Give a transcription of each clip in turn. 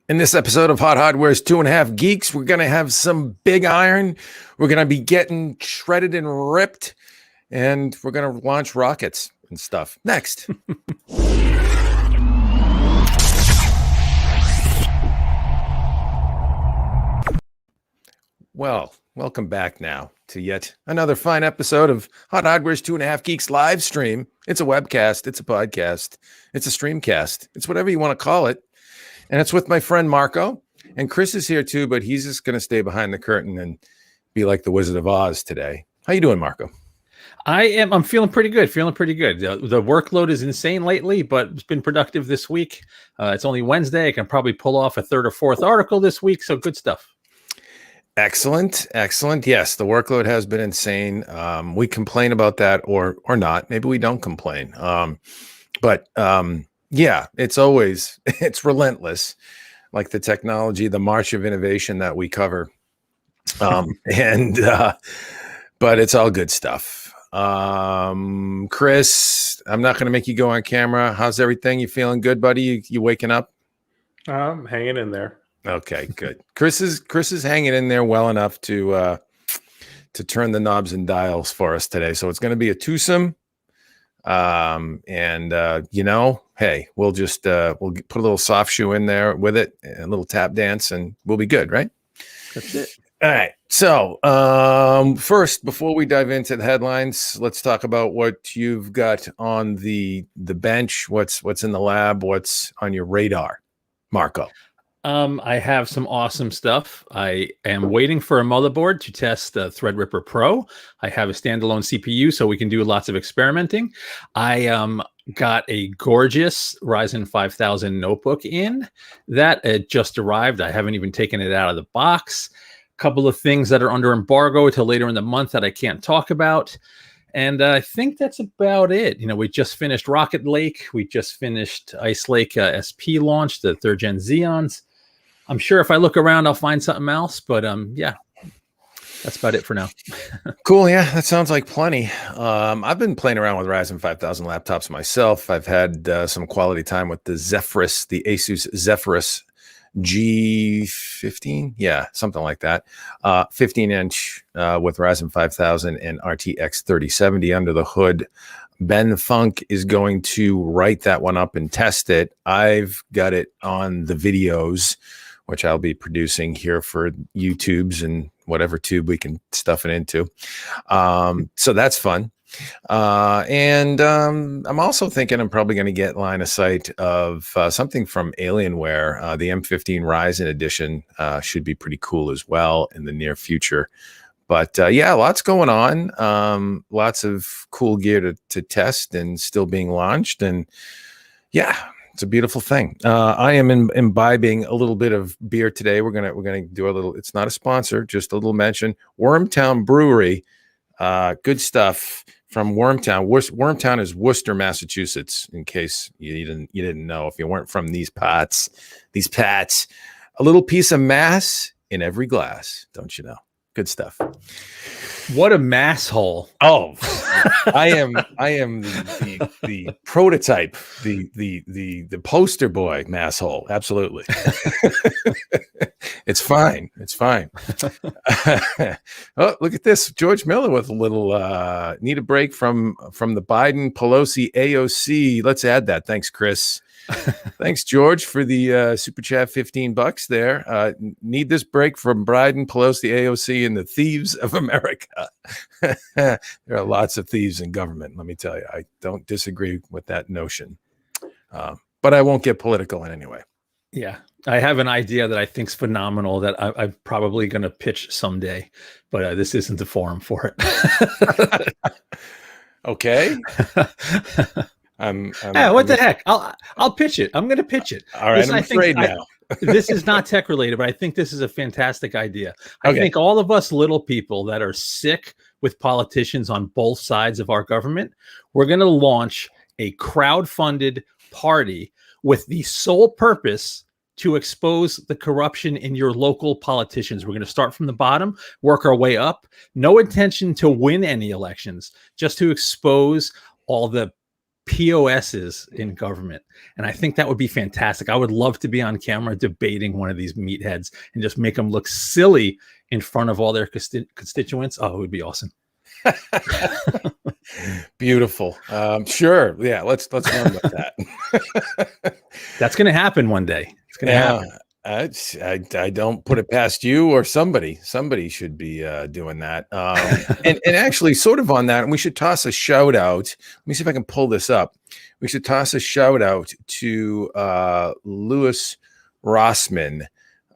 In this episode of Hot Hardware's 2.5 Geeks, we're going to have some big iron. We're going to be getting shredded and ripped, and we're going to launch rockets and stuff. Next. Well, welcome back now to yet another fine episode of Hot Hardware's 2.5 Geeks live stream. It's a webcast. It's a podcast. It's a streamcast. It's whatever you want to call it. And it's with my friend Marco, and Chris is here too, but he's just going to stay behind the curtain and be like the Wizard of Oz today. How you doing, Marco? I'm feeling pretty good. The workload is insane lately, but it's been productive this week. It's only Wednesday. I can probably pull off a third or fourth article this week. So good stuff. Excellent. Yes, the workload has been insane. We complain about that or not. Maybe we don't complain. Yeah, it's relentless, like the technology, the march of innovation that we cover. But it's all good stuff. Chris, I'm not going to make you go on camera. How's everything? You feeling good, buddy? You waking up? I'm hanging in there. Okay, good. Chris is hanging in there well enough to turn the knobs and dials for us today. So it's going to be a twosome. Hey, we'll just we'll put a little soft shoe in there with it, and a little tap dance, and we'll be good, right? That's it. All right. So first, before we dive into the headlines, let's talk about what you've got on the bench. What's in the lab? What's on your radar, Marco? I have some awesome stuff. I am waiting for a motherboard to test the Threadripper Pro. I have a standalone CPU, so we can do lots of experimenting. I got a gorgeous Ryzen 5000 notebook in that it just arrived. I haven't even taken it out of the box. A couple of things that are under embargo till later in the month that I can't talk about. And I think that's about it. We just finished Rocket Lake. We just finished Ice Lake-XP launch, the 3rd Gen Xeons. I'm sure if I look around, I'll find something else. But yeah, that's about it for now. Cool. Yeah, that sounds like plenty. I've been playing around with Ryzen 5000 laptops myself. I've had some quality time with the Asus Zephyrus G15. Yeah, something like that. 15-inch with Ryzen 5000 and RTX 3070 under the hood. Ben Funk is going to write that one up and test it. I've got it on the videos, which I'll be producing here for YouTubes and whatever tube we can stuff it into. So that's fun. I'm also thinking I'm probably going to get line of sight of something from Alienware. The M15 Ryzen edition should be pretty cool as well in the near future. But yeah, lots going on. Lots of cool gear to test and still being launched. And yeah, it's a beautiful thing. I am imbibing a little bit of beer today. We're gonna do a little. It's not a sponsor, just a little mention. Wormtown Brewery, good stuff from Wormtown. Wormtown is Worcester, Massachusetts. In case you didn't know, if you weren't from these pats, a little piece of Mass in every glass. Don't you know? Good stuff. What a mass hole. Oh, I am the prototype, the poster boy mass hole. Absolutely. It's fine. Oh, look at this. George Miller with a little need a break from the Biden Pelosi AOC. Let's add that. Thanks, Chris. Thanks, George, for the super chat. $15 there. Need this break from Biden, Pelosi, AOC, and the thieves of America. There are lots of thieves in government. Let me tell you, I don't disagree with that notion, but I won't get political in any way. Yeah, I have an idea that I think is phenomenal that I'm probably going to pitch someday, but this isn't the forum for it. Okay. What the heck? I'll pitch it. I'm going to pitch it. All right, I'm afraid now. This is not tech related, but I think this is a fantastic idea. I think all of us little people that are sick with politicians on both sides of our government, we're going to launch a crowd-funded party with the sole purpose to expose the corruption in your local politicians. We're going to start from the bottom, work our way up. No intention to win any elections, just to expose all the POSs in government. And I think that would be fantastic. I would love to be on camera debating one of these meatheads and just make them look silly in front of all their constituents. Oh, it would be awesome. Beautiful. Sure. Yeah. Let's run with that. That's going to happen one day. It's going to happen. I don't put it past you or somebody. Somebody should be doing that. And actually, sort of on that, and we should toss a shout out. Let me see if I can pull this up. We should toss a shout out to Louis Rossman,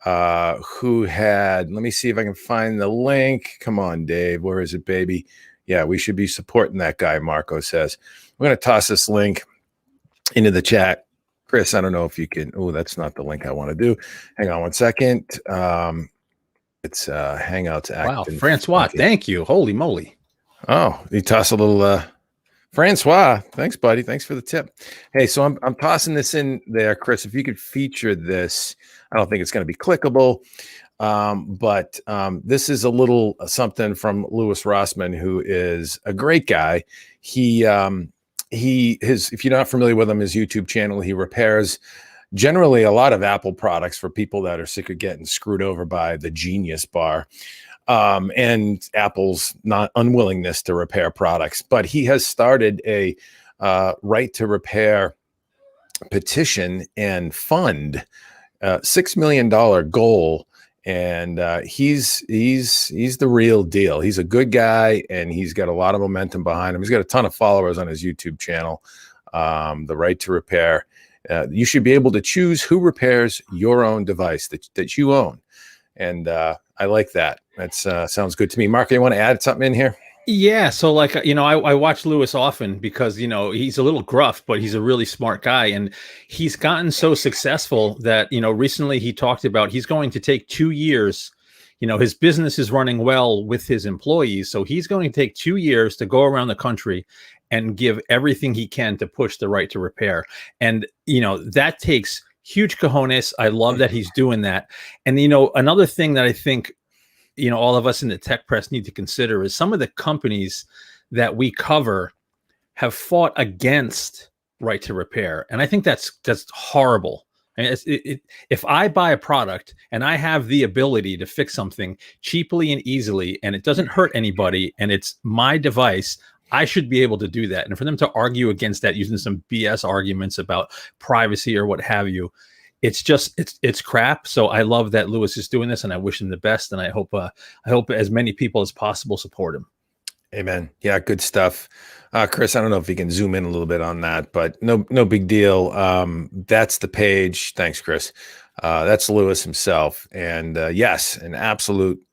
who had. Let me see if I can find the link. Come on, Dave. Where is it, baby? Yeah, we should be supporting that guy. Marco says we're going to toss this link into the chat. Chris, I don't know if you can. Oh, that's not the link I want to do. Hang on one second. It's Hangouts active. Wow, Francois, thank you. Holy moly. Oh, you toss a little Francois. Thanks, buddy. Thanks for the tip. Hey, so I'm tossing this in there, Chris. If you could feature this, I don't think it's going to be clickable. But this is a little something from Louis Rossman, who is a great guy. If you're not familiar with him, his YouTube channel, he repairs generally a lot of Apple products for people that are sick of getting screwed over by the Genius Bar and Apple's not unwillingness to repair products. But he has started a right to repair petition and fund $6 million goal. And he's the real deal. He's a good guy, and he's got a lot of momentum behind him. He's got a ton of followers on his YouTube channel. The right to repair. You should be able to choose who repairs your own device that you own, and I like that. That sounds good to me. Marco, you want to add something in here? Yeah, so like, I watch Louis often because, he's a little gruff, but he's a really smart guy. And he's gotten so successful that, recently he talked about he's going to take 2 years. His business is running well with his employees. So he's going to take 2 years to go around the country and give everything he can to push the right to repair. And, that takes huge cojones. I love that he's doing that. And, another thing that I think all of us in the tech press need to consider is some of the companies that we cover have fought against right to repair. And I think that's horrible. And if I buy a product and I have the ability to fix something cheaply and easily, and it doesn't hurt anybody, and it's my device, I should be able to do that. And for them to argue against that using some BS arguments about privacy or what have you, it's crap. So I love that Louis is doing this, and I wish him the best. And I hope as many people as possible support him. Amen. Yeah, good stuff. Chris, I don't know if you can zoom in a little bit on that, but no big deal. That's the page. Thanks, Chris. That's Louis himself. And yes, an absolute,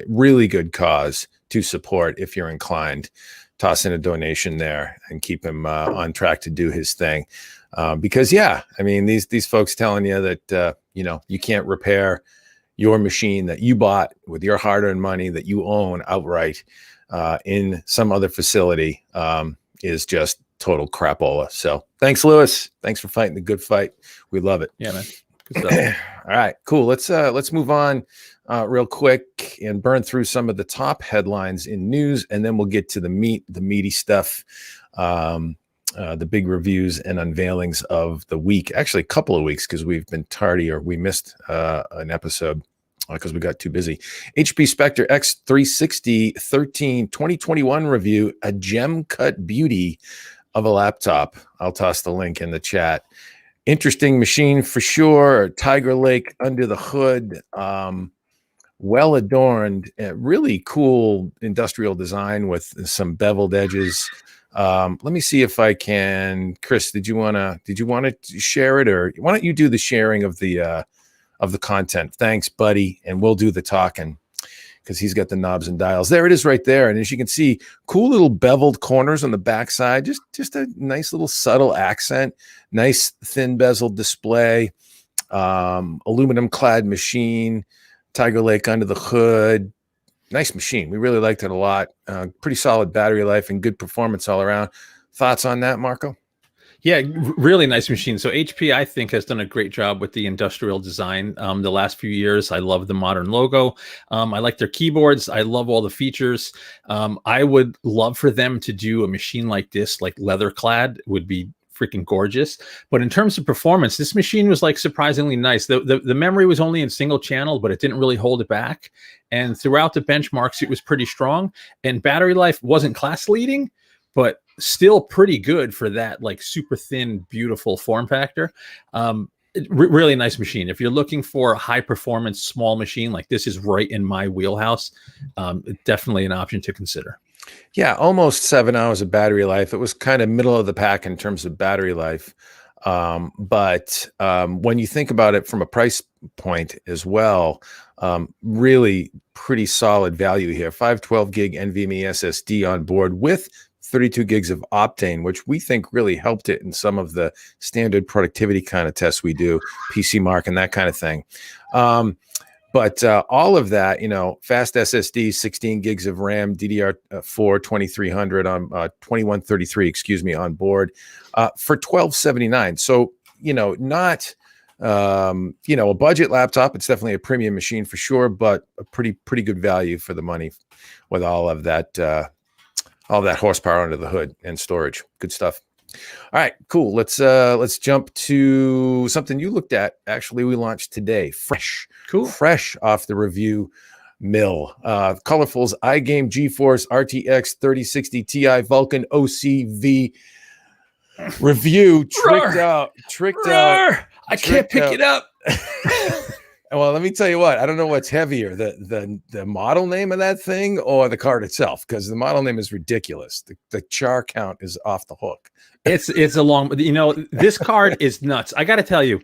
really good cause to support if you're inclined. Toss in a donation there and keep him on track to do his thing. Because these folks telling you that you can't repair your machine that you bought with your hard-earned money that you own outright in some other facility is just total crapola. So thanks, Louis. Thanks for fighting the good fight. We love it. Yeah, man. Good stuff. All right, cool. Let's move on real quick and burn through some of the top headlines in news, and then we'll get to the meaty stuff. The big reviews and unveilings of the week, actually a couple of weeks, because we've been tardy or we missed an episode because we got too busy. HP Spectre X360 2021 review, a gem cut beauty of a laptop. I'll toss the link in the chat. Interesting machine for sure. Tiger Lake under the hood. Well adorned, really cool industrial design with some beveled edges. Let me see if I can. Chris, did you want to share it, or why don't you do the sharing of the content? Thanks, buddy, and we'll do the talking because he's got the knobs and dials. There it is, right there. And as you can see, cool little beveled corners on the backside. Just a nice little subtle accent. Nice thin bezel display. Aluminum clad machine. Tiger Lake under the hood. Nice machine. We really liked it a lot. Pretty solid battery life and good performance all around. Thoughts on that, Marco? Yeah, really nice machine. So HP, I think, has done a great job with the industrial design the last few years. I love the modern logo. I like their keyboards. I love all the features. I would love for them to do a machine like this, like leather clad, would be freaking gorgeous. But in terms of performance, this machine was like surprisingly nice. The memory was only in single channel, but it didn't really hold it back. And throughout the benchmarks, it was pretty strong. And battery life wasn't class leading, but still pretty good for that like super thin, beautiful form factor. Really nice machine. If you're looking for a high performance small machine, like this is right in my wheelhouse. Definitely an option to consider. Yeah, almost 7 hours of battery life. It was kind of middle of the pack in terms of battery life. But when you think about it from a price point as well, really pretty solid value here. 512 gig NVMe SSD on board with 32 gigs of Optane, which we think really helped it in some of the standard productivity kind of tests we do, PC Mark and that kind of thing. But all of that, you know, fast SSD, 16 gigs of RAM, DDR4 2300 on 2133, excuse me, on board for $1279. So, you know, not you know, a budget laptop. It's definitely a premium machine for sure, but a pretty good value for the money with all that horsepower under the hood and storage. Good stuff. All right, cool. Let's jump to something you looked at. Actually, we launched today. Fresh off the review mill. Colorful's iGame GeForce RTX 3060 Ti Vulkan OCV review. Tricked out. I can't pick it up. Well, let me tell you what, I don't know what's heavier, the model name of that thing or the card itself, because the model name is ridiculous. The char count is off the hook. It's a long, you know, this card is nuts. I got to tell you,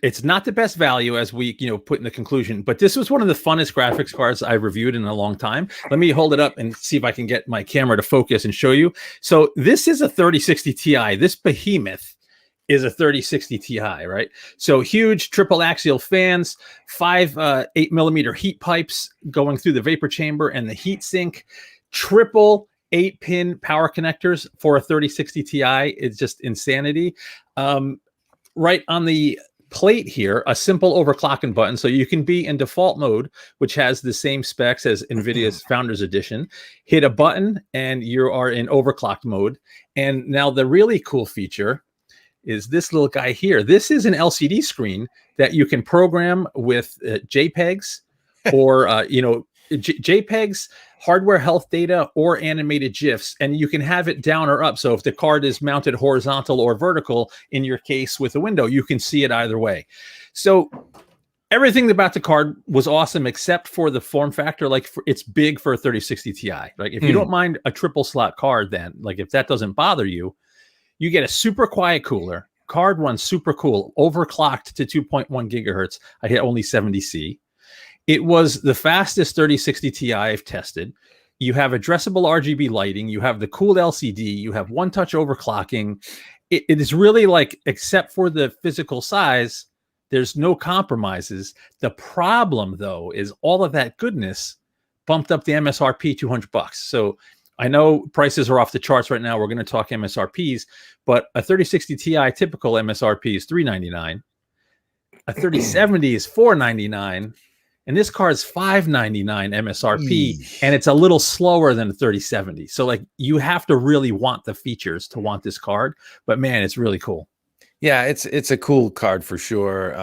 it's not the best value as we, you know, put in the conclusion, but this was one of the funnest graphics cards I've reviewed in a long time. Let me hold it up and see if I can get my camera to focus and show you. So this is a 3060 Ti. This behemoth is a 3060 Ti, right? So huge triple axial fans, 8mm heat pipes going through the vapor chamber and the heat sink, triple 8-pin power connectors for a 3060 Ti. It's just insanity. Right on the plate here, a simple overclocking button. So you can be in default mode, which has the same specs as NVIDIA's Founders Edition. Hit a button and you are in overclocked mode. And now the really cool feature is this little guy here. This is an LCD screen that you can program with JPEGs or, you know, JPEGs, hardware health data, or animated GIFs, and you can have it down or up. So if the card is mounted horizontal or vertical, in your case with a window, you can see it either way. So everything about the card was awesome, except for the form factor. Like it's big for a 3060 Ti. Like if you don't mind a triple slot card, then like if that doesn't bother you, you get a super quiet cooler. Card runs super cool, overclocked to 2.1 gigahertz. I hit only 70C. It was the fastest 3060 Ti I've tested. You have addressable RGB lighting. You have the cooled LCD. You have one-touch overclocking. It is really like, except for the physical size, there's no compromises. The problem, though, is all of that goodness bumped up the MSRP $200. So I know prices are off the charts right now. We're going to talk MSRPs, but a 3060 Ti typical MSRP is $399. A 3070 is $499. And this card's $599 MSRP, and it's a little slower than a 3070. So like you have to really want the features to want this card, but man, it's really cool. Yeah, it's a cool card for sure.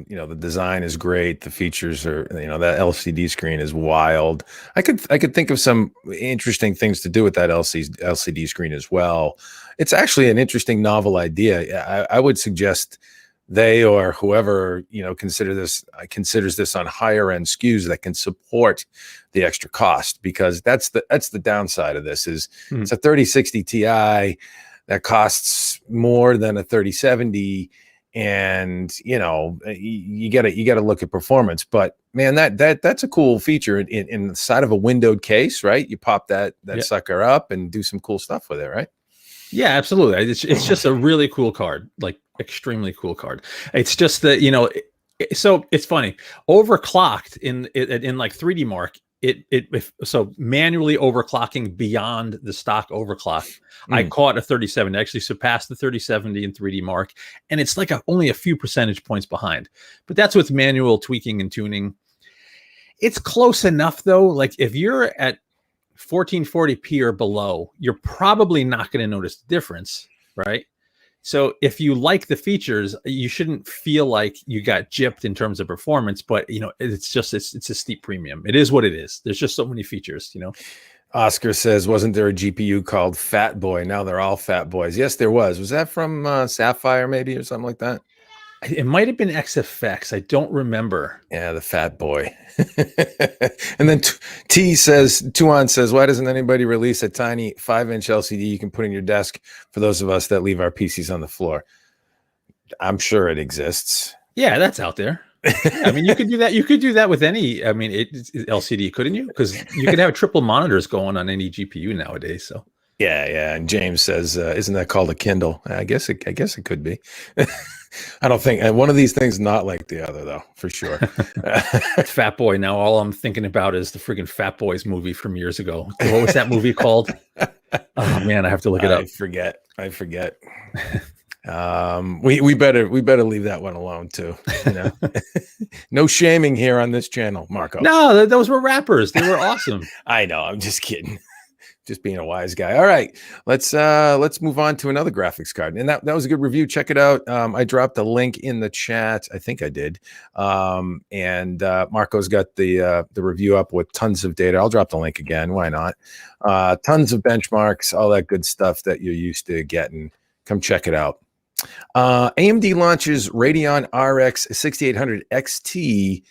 You know, the design is great. The features are, you know, that LCD screen is wild. I could think of some interesting things to do with that LCD screen as well. It's actually an interesting novel idea. I would suggest they or whoever, you know, considers this on higher end SKUs that can support the extra cost, because that's the downside of this is it's a 3060 Ti that costs more than a 3070, and you know you got to look at performance. But man, that's a cool feature in the side of a windowed case, right? You pop that sucker up and do some cool stuff with it, right? Yeah, absolutely. It's just a really cool card, like extremely cool card. It's just that, you know, so it's funny. Overclocked in like 3D Mark so manually overclocking beyond the stock overclock. I caught a 3070, actually surpassed the 3070 in 3D Mark, and it's like only a few percentage points behind. But that's with manual tweaking and tuning. It's close enough though. Like if you're at 1440p or below, you're probably not going to notice the difference, right? So if you like the features, you shouldn't feel like you got gypped in terms of performance, but it's a steep premium. It is what it is. There's just so many features, Oscar says, wasn't there a GPU called Fat Boy? Now they're all Fat Boys. Yes, there was. Was that from Sapphire maybe or something like that? It might have been XFX. I don't remember. Yeah, the Fat Boy. And then Tuan says, why doesn't anybody release a tiny 5-inch LCD you can put in your desk for those of us that leave our PCs on the floor? I'm sure it exists. Yeah, that's out there. I mean, you could do that. You could do that with any, it's LCD, couldn't you? Because you could have triple monitors going on any GPU nowadays. So yeah. And James says, isn't that called a Kindle? I guess it could be. I don't think one of these things is not like the other, though, for sure. Fat Boy. Now, all I'm thinking about is the friggin' Fat Boys movie from years ago. What was that movie called? Oh man, I have to look it up. I forget. We better leave that one alone too. No shaming here on this channel, Marco. No, those were rappers. They were awesome. I know. I'm just kidding. Just being a wise guy. All right, let's move on to another graphics card, and that was a good review. Check it out. I dropped a link in the chat. I think I did. And Marco's got the review up with tons of data. I'll drop the link again. Why not? Tons of benchmarks, all that good stuff that you're used to getting. Come check it out. AMD launches Radeon RX 6800 XT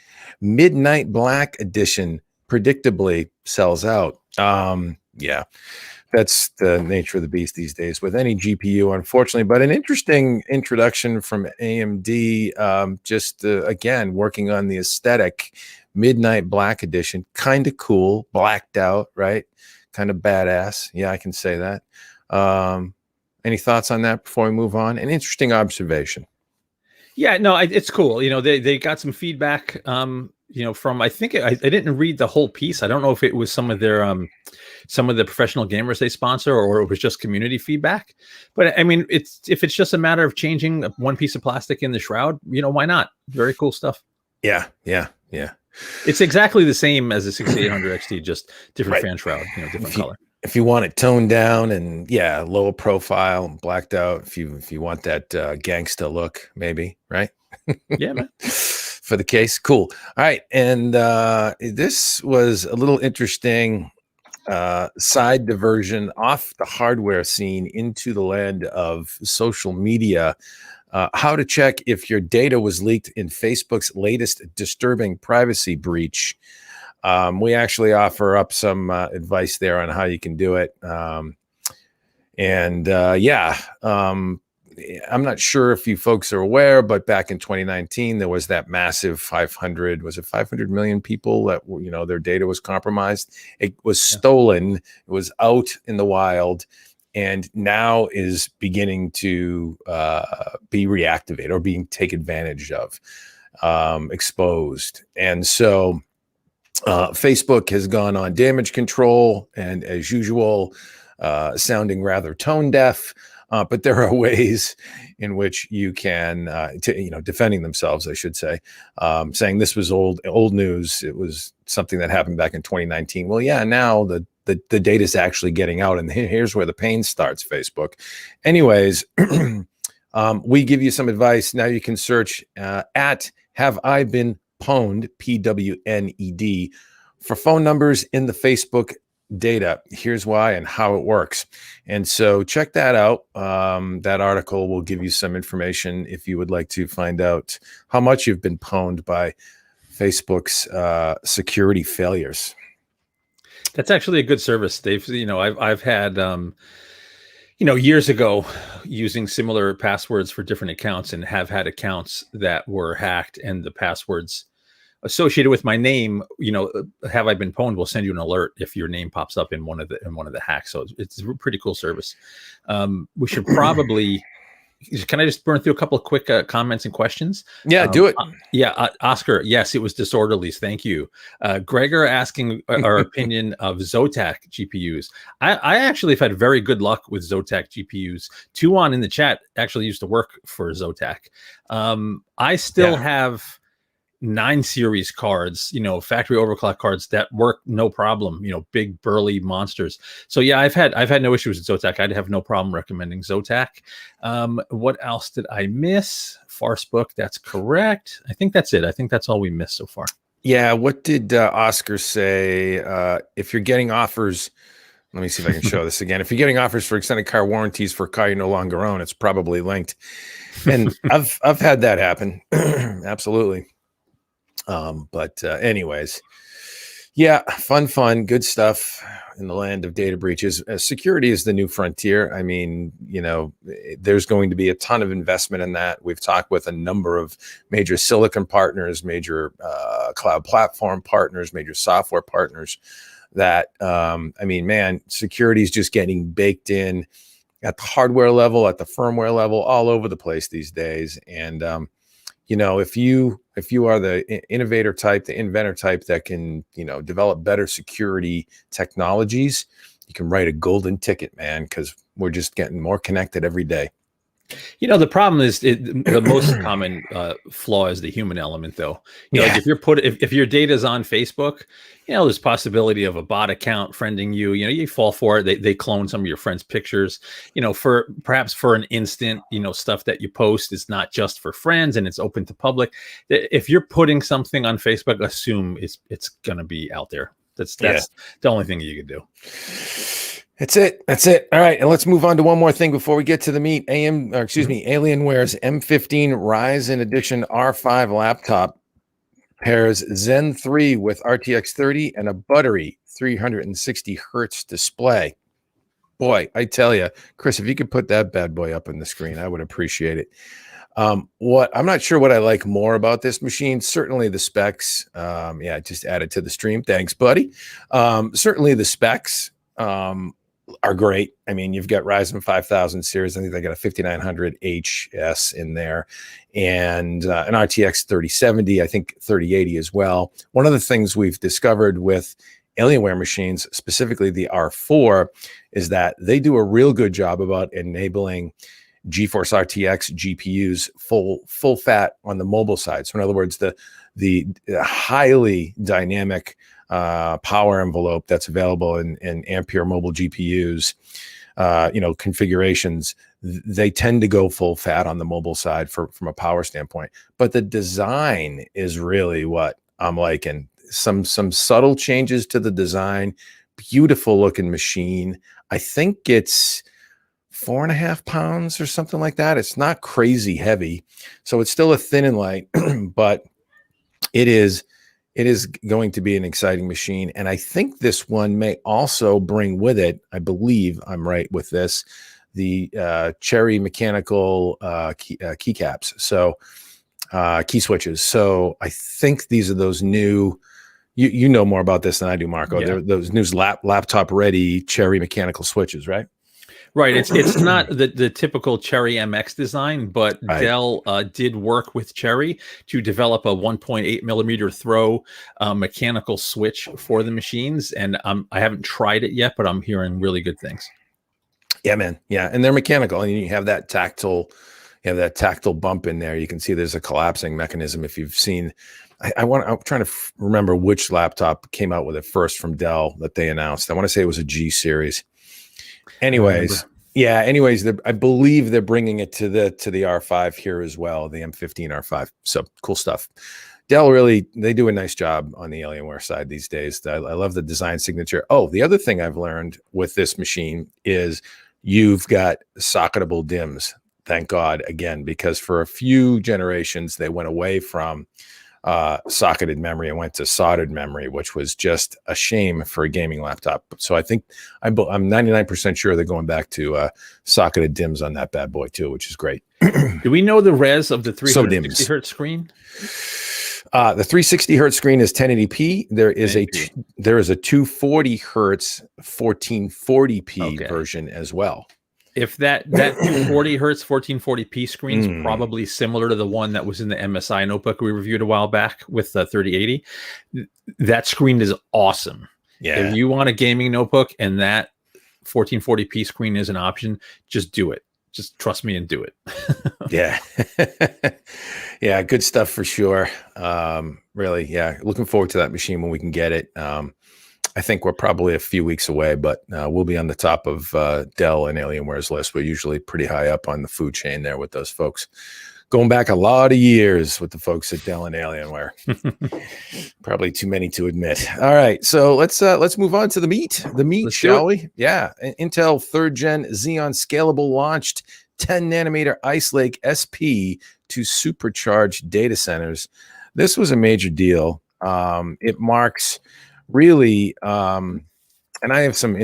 Midnight Black Edition. Predictably sells out. Yeah, that's the nature of the beast these days with any GPU, unfortunately. But an interesting introduction from AMD, again, working on the aesthetic. Midnight Black Edition, kind of cool, blacked out, right? Kind of badass. Yeah, I can say that. Any thoughts on that before we move on? An interesting observation. Yeah, no, it's cool. They got some feedback, from, I think I didn't read the whole piece. I don't know if it was some of the professional gamers they sponsor or it was just community feedback. But I mean, if it's just a matter of changing one piece of plastic in the shroud, why not? Very cool stuff. Yeah. It's exactly the same as the 6800 XT, just different fan shroud, different color. If you want it toned down and lower profile, blacked out, if you want that gangsta look, maybe, right? Yeah, man. For the case, cool. All right, and this was a little interesting side diversion off the hardware scene into the land of social media. How to check if your data was leaked in Facebook's latest disturbing privacy breach. We actually offer up some advice there on how you can do it. I'm not sure if you folks are aware, but back in 2019, there was that massive 500 million people that, their data was compromised. It was stolen. It was out in the wild and now is beginning to be reactivated or being taken advantage of, exposed. And so Facebook has gone on damage control and, as usual, sounding rather tone deaf. But there are ways in which you can, defending themselves, I should say, saying this was old news. It was something that happened back in 2019. Well, yeah, now the data is actually getting out, and here's where the pain starts. Facebook, anyways. We give you some advice. Now you can search at Have I Been Pwned, PWNED, for phone numbers in the Facebook data. Here's why and how it works. And so check that out. That article will give you some information if you would like to find out how much you've been pwned by Facebook's security failures. That's actually a good service. I've had, years ago using similar passwords for different accounts and have had accounts that were hacked, and the passwords associated with my name, Have I Been Pwned will send you an alert if your name pops up in one of the hacks. So it's a pretty cool service. We should probably, can I just burn through a couple of quick comments and questions? Yeah, do it. Oscar, yes, it was disorderlies. Thank you. Gregor asking our opinion of Zotac GPUs. I actually have had very good luck with Zotac GPUs. Tuan in the chat actually used to work for Zotac. I still have 9 series cards, factory overclock cards that work no problem, big burly monsters. So yeah, I've had no issues with Zotac. I'd have no problem recommending Zotac. What else did I miss? Farce book, that's correct. I think that's it. I think that's all we missed so far. Yeah, what did Oscar say? If you're getting offers, let me see if I can show this again. If you're getting offers for extended car warranties for a car you no longer own, it's probably linked. And I've had that happen. Absolutely. But anyways, yeah, fun, good stuff in the land of data breaches. Security is the new frontier. I mean, there's going to be a ton of investment in that. We've talked with a number of major silicon partners, major cloud platform partners, major software partners that, I mean, man, security is just getting baked in at the hardware level, at the firmware level, all over the place these days. And, if you are the innovator type, the inventor type that can, develop better security technologies, you can write a golden ticket, man, because we're just getting more connected every day. The problem is the most common flaw is the human element, though. Like if your data is on Facebook, there's possibility of a bot account friending you. You fall for it. They clone some of your friends' pictures. Perhaps for an instant, stuff that you post is not just for friends and it's open to public. If you're putting something on Facebook, assume it's going to be out there. That's the only thing you could do. That's it. All right. And let's move on to one more thing before we get to the meat. Alienware's M15 Ryzen Edition R5 laptop pairs Zen 3 with RTX 30 and a buttery 360 hertz display. Boy, I tell you, Chris, if you could put that bad boy up on the screen, I would appreciate it. I'm not sure what I like more about this machine. Certainly the specs. Just added to the stream. Thanks, buddy. Certainly the specs. Are great. I mean, you've got Ryzen 5000 series. I think they got a 5900 HS in there and an RTX 3070, I think 3080 as well. One of the things we've discovered with Alienware machines, specifically the R4, is that they do a real good job about enabling GeForce RTX GPUs full fat on the mobile side. So in other words, the highly dynamic power envelope that's available in Ampere mobile GPUs, configurations, they tend to go full fat on the mobile side from a power standpoint. But the design is really what I'm liking. Some subtle changes to the design, beautiful looking machine. I think it's 4.5 pounds or something like that. It's not crazy heavy. So it's still a thin and light, but it is going to be an exciting machine. And I think this one may also bring with it, I believe I'm right with this, the Cherry mechanical keycaps. So key switches. So I think these are those new, you know more about this than I do, Marco. Yeah. They're those new laptop ready Cherry mechanical switches, right? Right. It's not the typical Cherry MX design, but Right. Dell did work with Cherry to develop a 1.8 millimeter throw mechanical switch for the machines. And I haven't tried it yet, but I'm hearing really good things. Yeah, man. Yeah. And they're mechanical and you have that tactile bump in there. You can see there's a collapsing mechanism. If you've seen, I'm trying to remember which laptop came out with it first from Dell that they announced. I want to say it was a G series. Anyways, I believe they're bringing it to the R5 here as well, the M15 R5. So cool stuff. Dell they do a nice job on the Alienware side these days. I love the design signature. Oh, the other thing I've learned with this machine is you've got socketable DIMMs. Thank God, again, because for a few generations they went away from socketed memory and went to soldered memory, which was just a shame for a gaming laptop. So I think I'm 99% sure they're going back to socketed DIMMs on that bad boy too, which is great. Do we know the res of the 360 hertz screen? The 360 hertz screen is 1080p. There is a 240 hertz 1440p version as well. If that 240 hertz 1440p screen is Mm. probably similar to the one that was in the MSI notebook we reviewed a while back with the 3080, that screen is awesome. Yeah. If you want a gaming notebook and that 1440p screen is an option, just do it. Just trust me and do it. Yeah. Yeah, good stuff for sure. Really, yeah, looking forward to that machine when we can get it. I think we're probably a few weeks away, but we'll be on the top of Dell and Alienware's list. We're usually pretty high up on the food chain there with those folks. Going back a lot of years with the folks at Dell and Alienware. Probably too many to admit. All right, so let's move on to the meat. Let's Shall we? Yeah, Intel 3rd Gen Xeon Scalable launched 10 nanometer Ice Lake SP to supercharge data centers. This was a major deal. It marks really, and I have some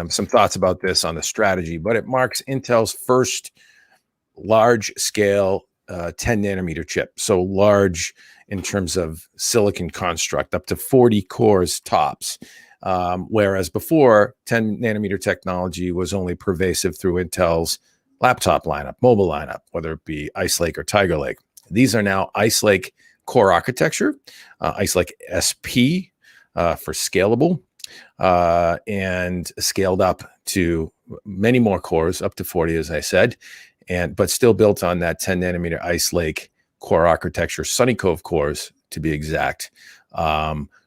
some thoughts about this on the strategy, but it marks Intel's first large scale 10 nanometer chip. So large in terms of silicon construct, up to 40 cores tops. Whereas before, 10 nanometer technology was only pervasive through Intel's laptop lineup, mobile lineup, whether it be Ice Lake or Tiger Lake. These are now Ice Lake core architecture, Ice Lake SP for scalable, and scaled up to many more cores, up to 40, as I said, but still built on that 10 nanometer Ice Lake core architecture, Sunny Cove cores to be exact.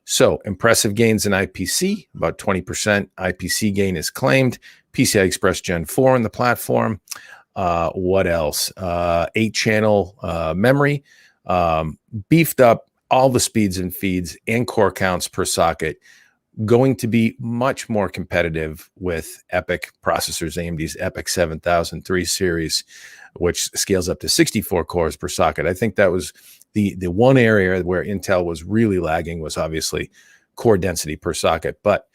So impressive gains in IPC, about 20% IPC gain is claimed. PCI Express Gen 4 in the platform. What else? 8-channel memory, beefed up all the speeds and feeds and core counts per socket, going to be much more competitive with EPYC processors, AMD's EPYC 7003 series, which scales up to 64 cores per socket. I think that was the one area where Intel was really lagging, was obviously core density per socket. But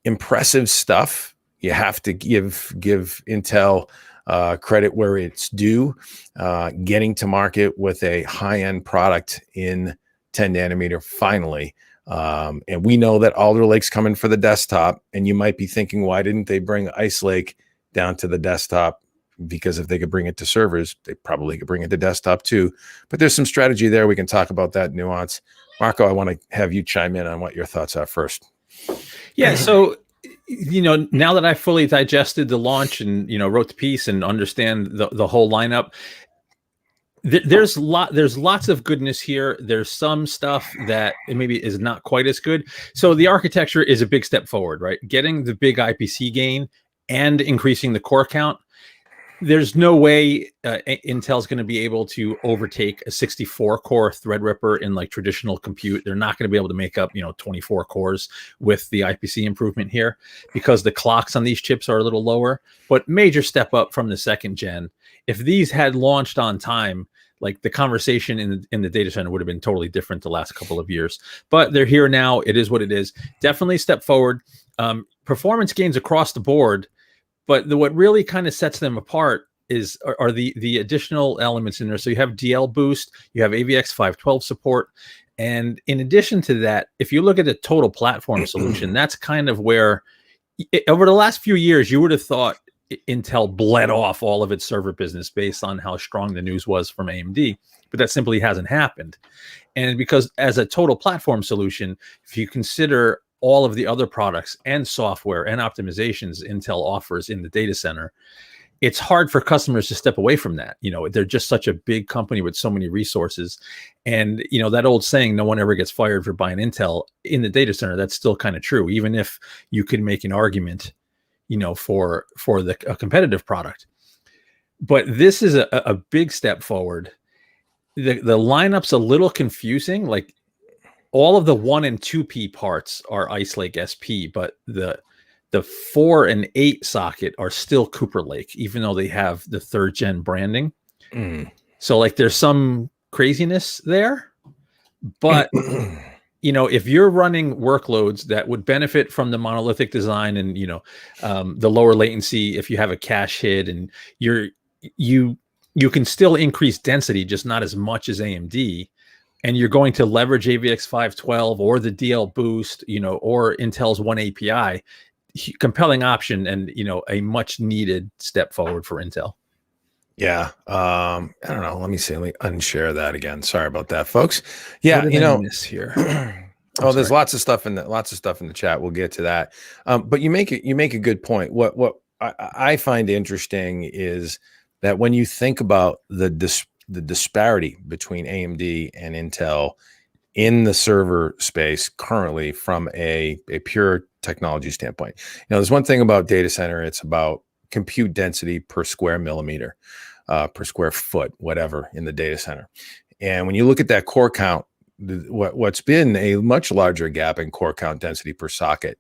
impressive stuff. You have to give Intel credit where it's due, getting to market with a high-end product in 10 nanometer finally. And we know that Alder Lake's coming for the desktop, and you might be thinking, why didn't they bring Ice Lake down to the desktop? Because if they could bring it to servers, they probably could bring it to desktop too. But there's some strategy there. We can talk about that nuance. Marco, I want to have you chime in on what your thoughts are first. Yeah, so now that I fully digested the launch and wrote the piece and understand the whole lineup, there's lots of goodness here. There's some stuff that maybe is not quite as good. So the architecture is a big step forward, right? Getting the big IPC gain and increasing the core count. There's no way Intel's going to be able to overtake a 64-core Threadripper in like traditional compute. They're not going to be able to make up 24 cores with the IPC improvement here, because the clocks on these chips are a little lower. But major step up from the 2nd gen. If these had launched on time, like the conversation in the data center would have been totally different the last couple of years. But they're here now. It is what it is. Definitely a step forward. Performance gains across the board. But what really kind of sets them apart are the additional elements in there. So you have DL boost, you have AVX 512 support. And in addition to that, if you look at the total platform solution, that's kind of where over the last few years, you would have thought Intel bled off all of its server business based on how strong the news was from AMD, but that simply hasn't happened. And because as a total platform solution, if you consider all of the other products and software and optimizations Intel offers in the data center, it's hard for customers to step away from that. They're just such a big company with so many resources. And, that old saying, no one ever gets fired for buying Intel in the data center, that's still kind of true, even if you could make an argument, for a competitive product. But this is a big step forward. The lineup's a little confusing. Like, all of the 1 and 2P parts are Ice Lake SP, but the 4 and 8 socket are still Cooper Lake, even though they have the 3rd gen branding. So like there's some craziness there, but if you're running workloads that would benefit from the monolithic design and the lower latency, if you have a cache hit, and you can still increase density, just not as much as AMD. And you're going to leverage AVX 512 or the DL boost, or Intel's One API. compelling option and, a much needed step forward for Intel. Yeah. I don't know. Let me see. Let me unshare that again. Sorry about that, folks. Yeah. What did I miss here? There's lots of stuff in the chat. We'll get to that. But you make a good point. What I find interesting is that when you think about the disparity between AMD and Intel in the server space currently from a pure technology standpoint, there's one thing about data center. It's about compute density per square millimeter, per square foot, whatever in the data center. And when you look at that core count, what's been a much larger gap in core count density per socket.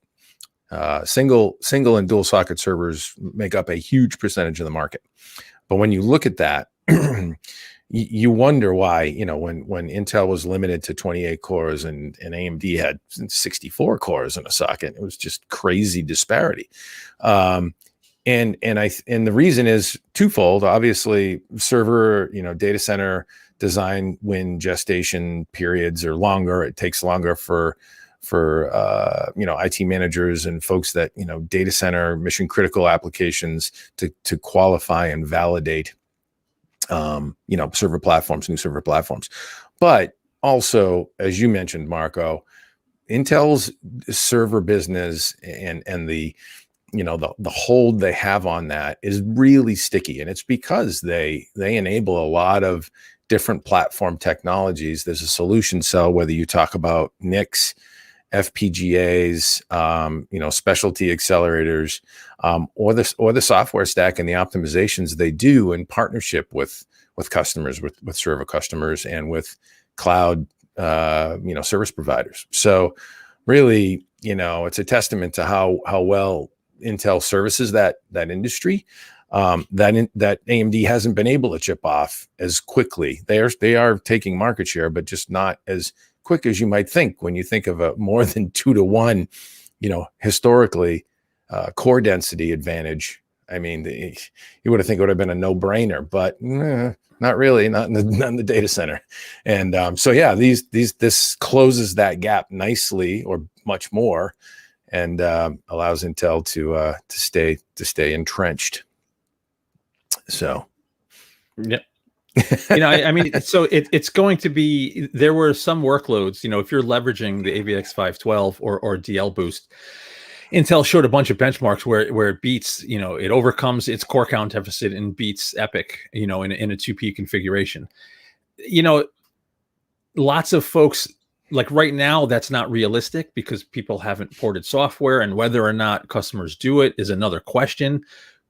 Single and dual socket servers make up a huge percentage of the market. But when you look at that, you wonder why, when Intel was limited to 28 cores and AMD had 64 cores in a socket, it was just crazy disparity. And the reason is twofold. Obviously, server, data center design win gestation periods are longer. It takes longer for IT managers and folks that data center mission critical applications to qualify and validate new server platforms. But also, as you mentioned, Marco, Intel's server business and the hold they have on that is really sticky, and it's because they enable a lot of different platform technologies. There's a solution cell, whether you talk about NICs, FPGAs, specialty accelerators, or the software stack and the optimizations they do in partnership with customers, with server customers, and with cloud, service providers. So really, it's a testament to how well Intel services that industry. That AMD hasn't been able to chip off as quickly. They are taking market share, but just not as quick as you might think when you think of a more than 2-to-1, historically core density advantage. I mean, you would have think it would have been a no-brainer, but not really, not in the data center. And this closes that gap nicely, or much more, and allows Intel to stay entrenched. So, yeah. So it's going to be, there were some workloads, if you're leveraging the AVX 512 or DL Boost, Intel showed a bunch of benchmarks where it beats, it overcomes its core count deficit and beats EPYC, in a 2P configuration. Lots of folks, like right now, that's not realistic because people haven't ported software, and whether or not customers do it is another question.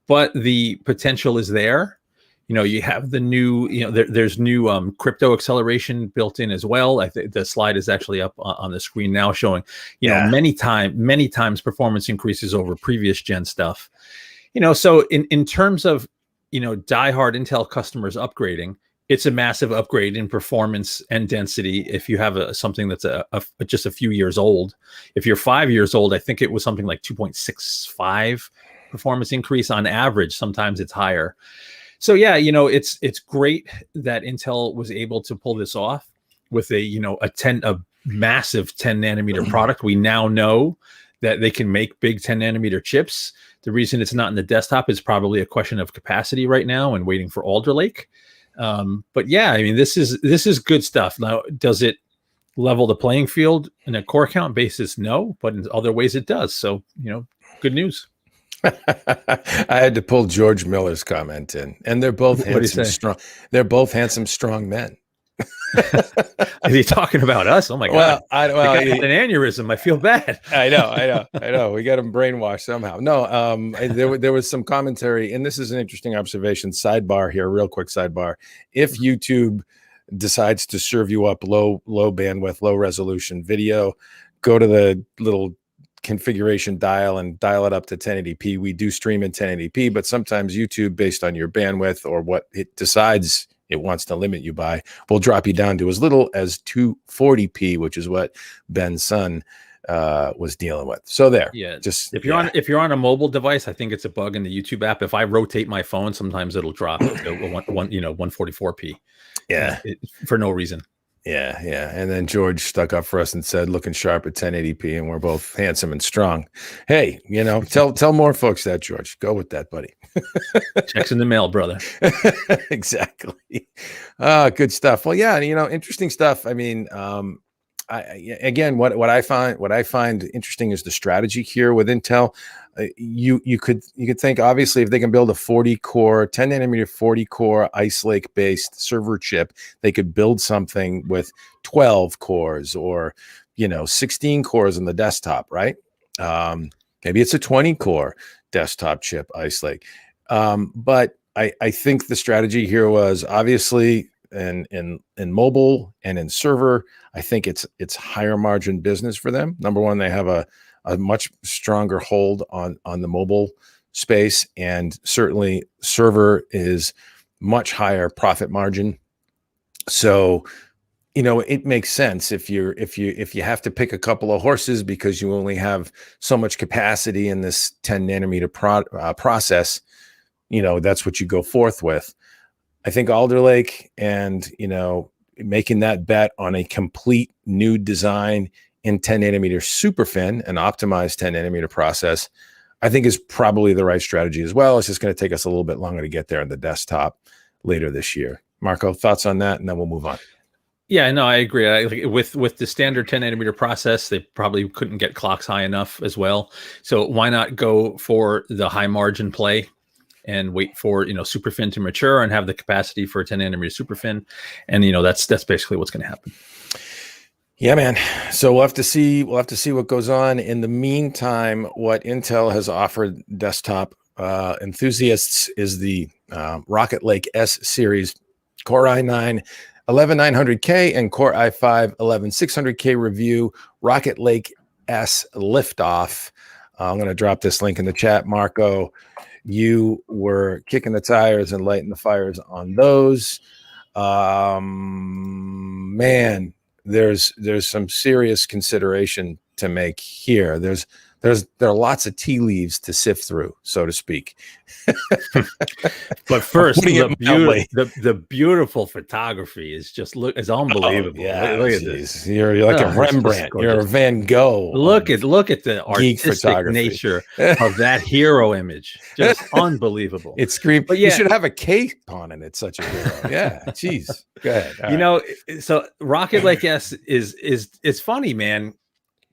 But the potential is there. You have the new, there's new crypto acceleration built in as well. I think the slide is actually up on the screen now, showing, many times performance increases over previous gen stuff. So in terms of, diehard Intel customers upgrading, it's a massive upgrade in performance and density. If you have something that's just a few years old, if you're 5 years old, I think it was something like 2.65 performance increase on average. Sometimes it's higher. So yeah, it's great that Intel was able to pull this off with a massive 10 nanometer product. We now know that they can make big 10 nanometer chips. The reason it's not in the desktop is probably a question of capacity right now and waiting for Alder Lake. But yeah, this is good stuff. Now, does it level the playing field in a core count basis? No, but in other ways it does. So, good news. I had to pull George Miller's comment in, and they're both handsome, strong. They're both handsome, strong men. Is he talking about us? Oh my God! I got an aneurysm. I feel bad. I know. We got him brainwashed somehow. No, there was some commentary, and this is an interesting observation. Sidebar here, real quick sidebar. If YouTube decides to serve you up low bandwidth, low resolution video, go to the little configuration dial and dial it up to 1080p. We do stream in 1080p, but sometimes YouTube, based on your bandwidth or what it decides it wants to limit you by, will drop you down to as little as 240p, which is what Ben's son was dealing with. So there, just if you're on a mobile device, I think it's a bug in the YouTube app. If I rotate my phone, sometimes it'll drop to 144p. Yeah, for no reason. Yeah, yeah. And then George stuck up for us and said, looking sharp at 1080p, and we're both handsome and strong. Hey, tell more folks that, George. Go with that, buddy. Checks in the mail, brother. Exactly. Good stuff. Well, yeah, interesting stuff. I mean, again, what I find interesting is the strategy here with Intel. You could think, obviously, if they can build a 40-core, 10 nanometer 40-core Ice Lake based server chip, they could build something with 12 cores or 16 cores in the desktop, right? Maybe it's a 20-core desktop chip, Ice Lake. But I think the strategy here was obviously in mobile and in server. I think it's higher margin business for them. Number one, they have a much stronger hold on the mobile space, and certainly server is much higher profit margin. So, it makes sense if you have to pick a couple of horses because you only have so much capacity in this 10 nanometer process. That's what you go forth with. I think Alder Lake and, making that bet on a complete new design in 10 nanometer SuperFin, an optimized 10 nanometer process, I think is probably the right strategy as well. It's just going to take us a little bit longer to get there on the desktop later this year. Marco, thoughts on that? And then we'll move on. Yeah, no, I agree. With the standard 10 nanometer process, they probably couldn't get clocks high enough as well. So why not go for the high margin play and wait for SuperFin to mature and have the capacity for a 10 nanometer SuperFin, and that's basically what's going to happen. Yeah, man. So we'll have to see what goes on. In the meantime, what Intel has offered desktop enthusiasts is the Rocket Lake S series Core i9 11900K and Core i5 11600K review Rocket Lake S liftoff. I'm going to drop this link in the chat, Marco. You were kicking the tires and lighting the fires on those. Man, there's some serious consideration to make here. There are lots of tea leaves to sift through, so to speak. But first, the beautiful photography is unbelievable. Oh, yeah, look at this. You're like a Rembrandt. You're a Van Gogh. Look at the artistic nature of that hero image. Just unbelievable. It's scream. But you should have a cape on it. It's such a hero. Yeah. Jeez. Go ahead. So Rocket Lake S it's funny, man.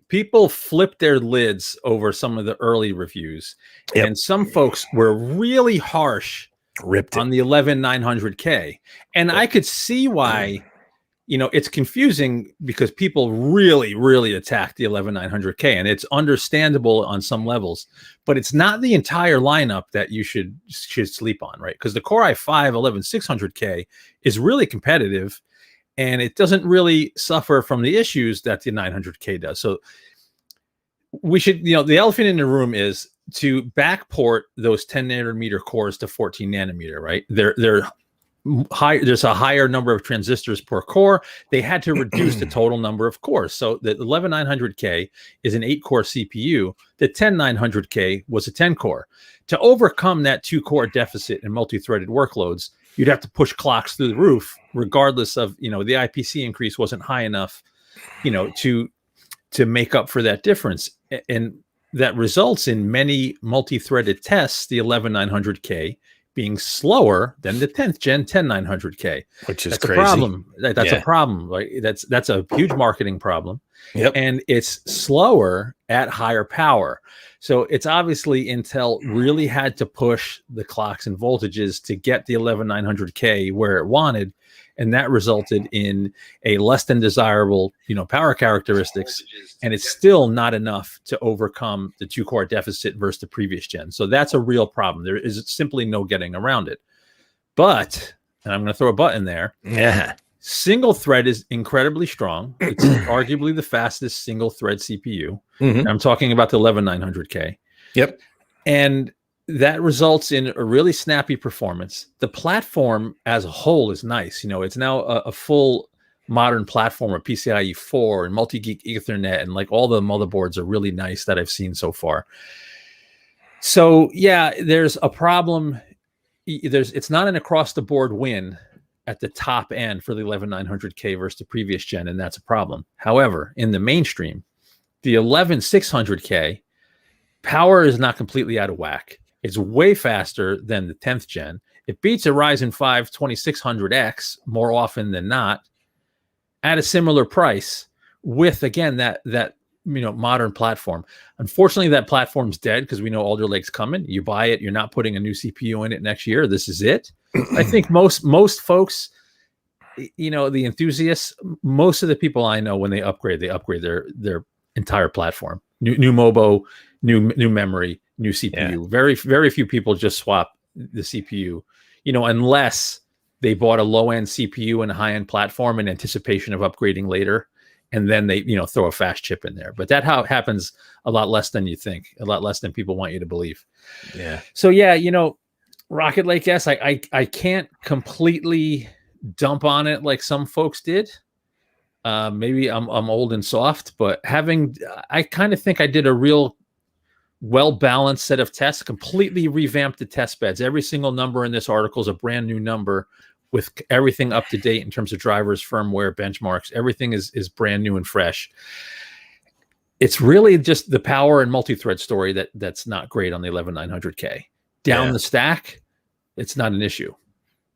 People flipped their lids over some of the early reviews, and some folks were really harsh on the 11900K. And I could see why, it's confusing because people really, really attacked the 11900K, and it's understandable on some levels, but it's not the entire lineup that you should sleep on, right? Because the Core i5 11600K is really competitive, and it doesn't really suffer from the issues that the 900K does. So we should, the elephant in the room is to backport those 10 nanometer cores to 14 nanometer, right? They're high. There's a higher number of transistors per core. They had to reduce the total number of cores. So the 11900K is an 8-core CPU. The 10900K was a 10-core. To overcome that 2-core deficit in multi-threaded workloads, you'd have to push clocks through the roof, regardless of, the IPC increase wasn't high enough, to make up for that difference. And that results in many multi-threaded tests, the 11900K being slower than the 10th gen 10900K. Which is crazy. A problem. That's a problem. Right? That's a huge marketing problem. Yep. And it's slower at higher power. So it's obviously Intel really had to push the clocks and voltages to get the 11900K where it wanted, and that resulted in a less than desirable, power characteristics, and it's still not enough to overcome the 2-core deficit versus the previous gen. So that's a real problem. There is simply no getting around it. But, and I'm going to throw a but in there. Yeah. Single thread is incredibly strong. It's arguably the fastest single thread CPU. Mm-hmm. I'm talking about the 11900K. Yep. And that results in a really snappy performance. The platform as a whole is nice. It's now a full modern platform with PCIe 4 and multi-geek Ethernet, and like all the motherboards are really nice that I've seen so far. So yeah, there's a problem. It's not an across the board win at the top end for the 11900K versus the previous gen, and that's a problem. However, in the mainstream, the 11600K power is not completely out of whack. It's way faster than the 10th gen. It beats a Ryzen 5 2600X more often than not at a similar price with, again, that modern platform. Unfortunately, that platform's dead because we know Alder Lake's coming. You buy it, you're not putting a new CPU in it next year. This is it. I think most folks, the enthusiasts, most of the people I know, when they upgrade their entire platform. New MOBO, new memory, new CPU. Yeah. Very, very few people just swap the CPU, unless they bought a low-end CPU and a high-end platform in anticipation of upgrading later. And then they, throw a fast chip in there. But that happens a lot less than you think, a lot less than people want you to believe. Yeah. So yeah, Rocket Lake S, I can't completely dump on it like some folks did. Maybe I'm old and soft, but I kind of think I did a real well-balanced set of tests, completely revamped the test beds. Every single number in this article is a brand new number with everything up to date in terms of drivers, firmware, benchmarks. Everything is brand new and fresh. It's really just the power and multi-thread story that's not great on the 11900K. Down the stack, it's not an issue.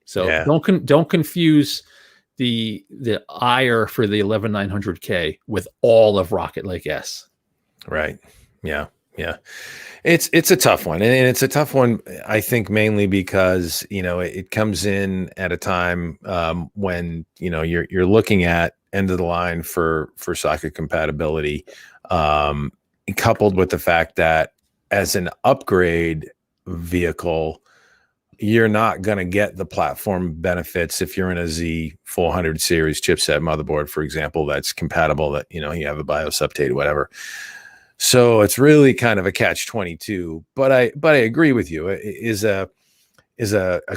So don't confuse the ire for the 11900K with all of Rocket Lake S. Right. Yeah. Yeah. It's a tough one. And it's a tough one, I think, mainly because, it comes in at a time when, you're looking at end of the line for socket compatibility, coupled with the fact that as an upgrade vehicle, you're not going to get the platform benefits if you're in a Z400 series chipset motherboard, for example, that's compatible, that, you have a BIOS update, whatever. So it's really kind of a catch-22, but I agree with you. Is a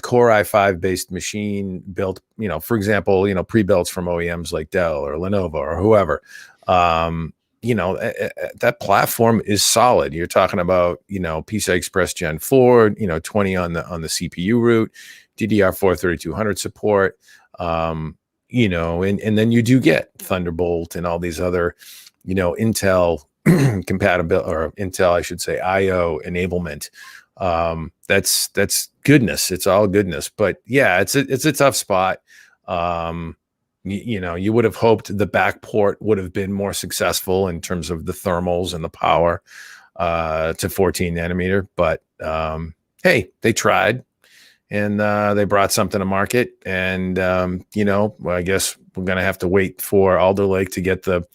Core i5 based machine built, for example, pre-builts from OEMs like Dell or Lenovo or whoever, that platform is solid. You're talking about, PCI Express Gen 4, 20 on the CPU route, DDR4 3200 support, and then you do get Thunderbolt and all these other, Intel compatible, or Intel, I should say, IO enablement. That's goodness. It's all goodness. But yeah, it's a tough spot. You would have hoped the back port would have been more successful in terms of the thermals and the power to 14 nanometer. But hey, they tried, and they brought something to market. And I guess we're gonna have to wait for Alder Lake to get the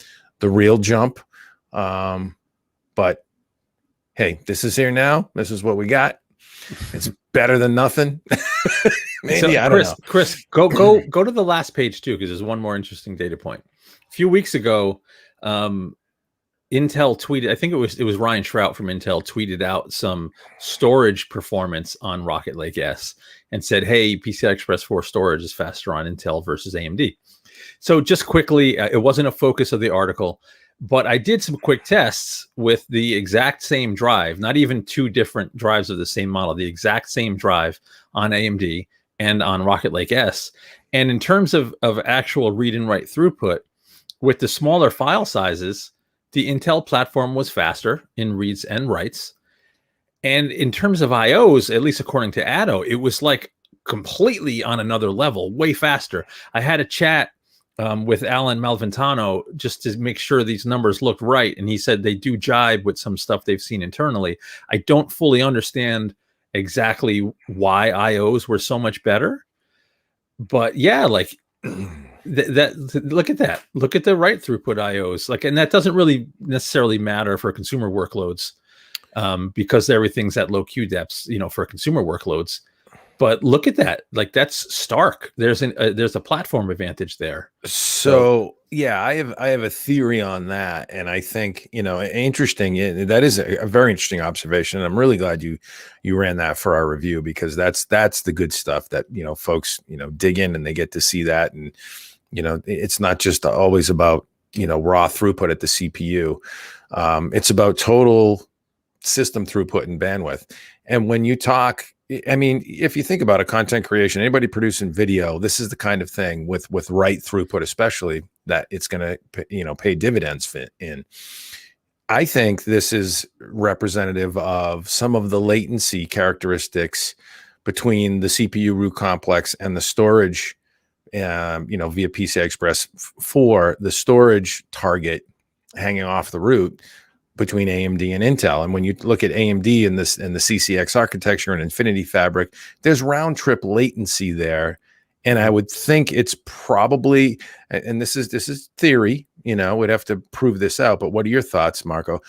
real jump. But hey, this is here now. This is what we got. It's better than nothing. Maybe, so, I don't know. Chris, go to the last page too, because there's one more interesting data point. A few weeks ago, Intel tweeted, I think it was Ryan Shrout from Intel tweeted out some storage performance on Rocket Lake S and said, hey, PCI Express 4 storage is faster on Intel versus AMD. So just quickly, it wasn't a focus of the article, but I did some quick tests with the exact same drive, not even two different drives of the same model, the exact same drive on AMD and on Rocket Lake S. And in terms of actual read and write throughput, with the smaller file sizes, the Intel platform was faster in reads and writes. And in terms of IOs, at least according to Addo, it was like completely on another level, way faster. I had a chat with Alan Malventano just to make sure these numbers looked right. And he said they do jibe with some stuff they've seen internally. I don't fully understand exactly why IOs were so much better. But yeah, like look at that. Look at the write throughput IOs. Like, and that doesn't really necessarily matter for consumer workloads because everything's at low Q depths, for consumer workloads. But look at that. Like, that's stark. There's a platform advantage there. So yeah, I have a theory on that. And I think, interesting. That is a very interesting observation. And I'm really glad you ran that for our review, because that's the good stuff that, folks, dig in and they get to see that. And, it's not just always about, raw throughput at the CPU. It's about total system throughput and bandwidth. And when you talk, I mean, if you think about it, content creation, anybody producing video, this is the kind of thing with right throughput, especially, that it's going to, pay dividends in. I think this is representative of some of the latency characteristics between the CPU root complex and the storage, via PCI Express for the storage target hanging off the root between AMD and Intel. And when you look at AMD and the CCX architecture and Infinity Fabric, there's round trip latency there. And I would think it's probably, and this is theory, we'd have to prove this out, but what are your thoughts, Marco?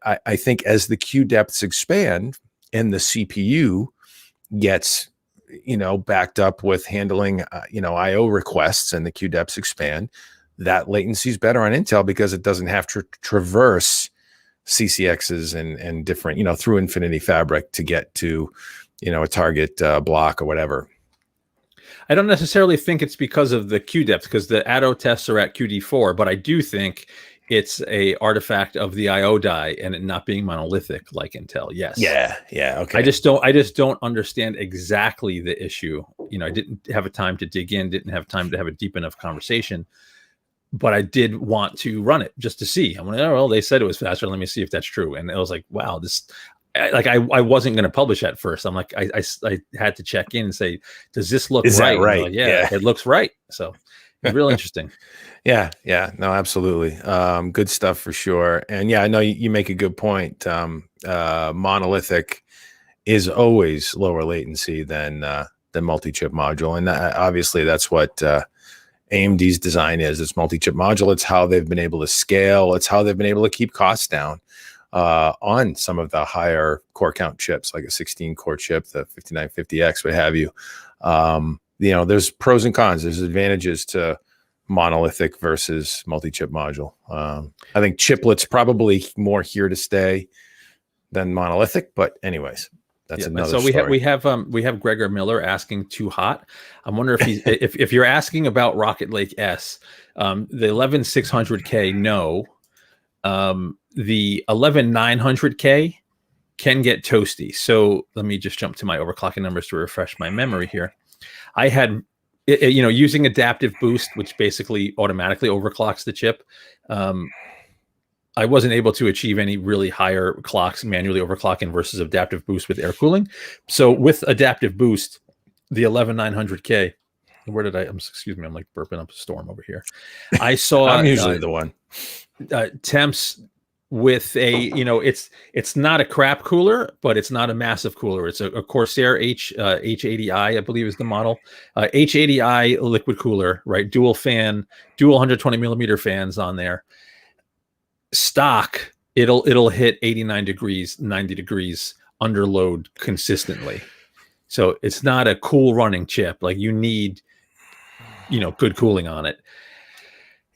I think as the queue depths expand and the CPU gets, backed up with handling, IO requests, and the queue depths expand, that latency is better on Intel because it doesn't have to traverse CCXs and different, through Infinity Fabric to get to, a target block or whatever. I don't necessarily think it's because of the queue depth, because the ATO tests are at QD4, but I do think it's a artifact of the IO die and it not being monolithic like Intel. Yes. Yeah. Okay. I just don't understand exactly the issue. I didn't have a time to dig in, didn't have time to have a deep enough conversation, but I did want to run it just to see. I'm like, oh, well, they said it was faster. Let me see if that's true. And it was like, wow, I wasn't going to publish at first. I'm like, I had to check in and say, does this look Is right? that right? Like, yeah, it looks right. So it's real interesting. Yeah. No, absolutely. Good stuff for sure. And yeah, I know you make a good point. Monolithic is always lower latency than multi-chip module. And obviously that's what AMD's design is. It's multi-chip module. It's how they've been able to scale. It's how they've been able to keep costs down on some of the higher core count chips, like a 16 core chip, the 5950X, what have you. There's pros and cons. There's advantages to monolithic versus multi-chip module. I think chiplets probably more here to stay than monolithic, but anyways, that's another so story. we have Gregor Miller asking too hot. I wonder if if you're asking about Rocket Lake S, the 11600K, no. The 11900K can get toasty. So let me just jump to my overclocking numbers to refresh my memory here. I had, using adaptive boost, which basically automatically overclocks the chip. I wasn't able to achieve any really higher clocks manually overclocking versus adaptive boost with air cooling. So with adaptive boost, the 11900K, excuse me, I'm like burping up a storm over here. I saw I'm usually the one. Temps with a, it's not a crap cooler, but it's not a massive cooler. It's a Corsair H80i, I believe is the model. H80i liquid cooler, right? Dual 120 millimeter fans on there. Stock, it'll hit 89 degrees, 90 degrees under load consistently. So it's not a cool running chip. Like you need, good cooling on it.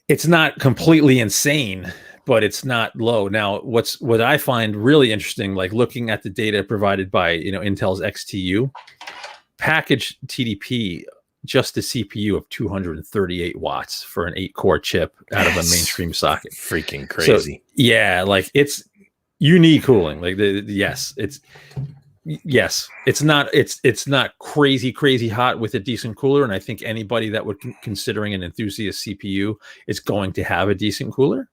It's not completely insane, but it's not low. Now, what I find really interesting, like looking at the data provided by, Intel's XTU, packaged TDP, just a CPU of 238 watts for an 8-core chip out of a mainstream socket. Freaking crazy. So, yeah, like you need cooling. Like it's not crazy hot with a decent cooler, and I think anybody that would considering an enthusiast CPU is going to have a decent cooler.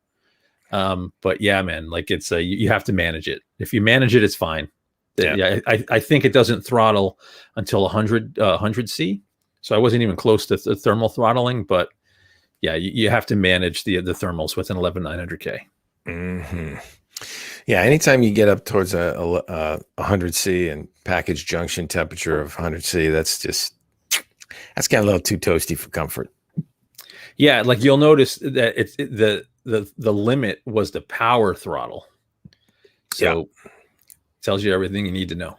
But yeah, man, like it's you have to manage it. If you manage it, it's fine. Yeah, I think it doesn't throttle until 100 C. So I wasn't even close to thermal throttling, but yeah, you have to manage the thermals with an 11900K. Mm-hmm. Yeah, anytime you get up towards a 100 C and package junction temperature of 100 C, that's getting a little too toasty for comfort. Yeah, like you'll notice that the limit was the power throttle. So tells you everything you need to know.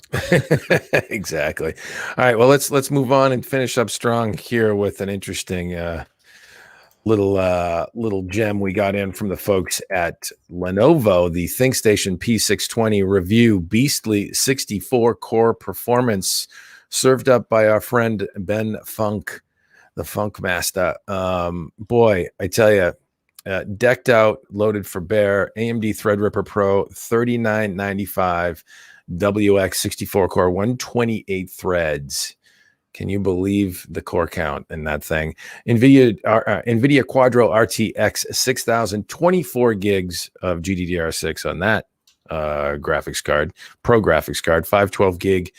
Exactly. All right, well let's move on and finish up strong here with an interesting little gem we got in from the folks at Lenovo, the ThinkStation P620 review, beastly 64 core performance, served up by our friend Ben Funk, the Funk Master. Boy, I tell you, decked out, loaded for bear, AMD Threadripper Pro, $39.95. WX 64 core, 128 threads. Can you believe the core count in that thing? NVIDIA Quadro RTX 6024 gigs of GDDR6 on that graphics card, Pro graphics card, 512 gig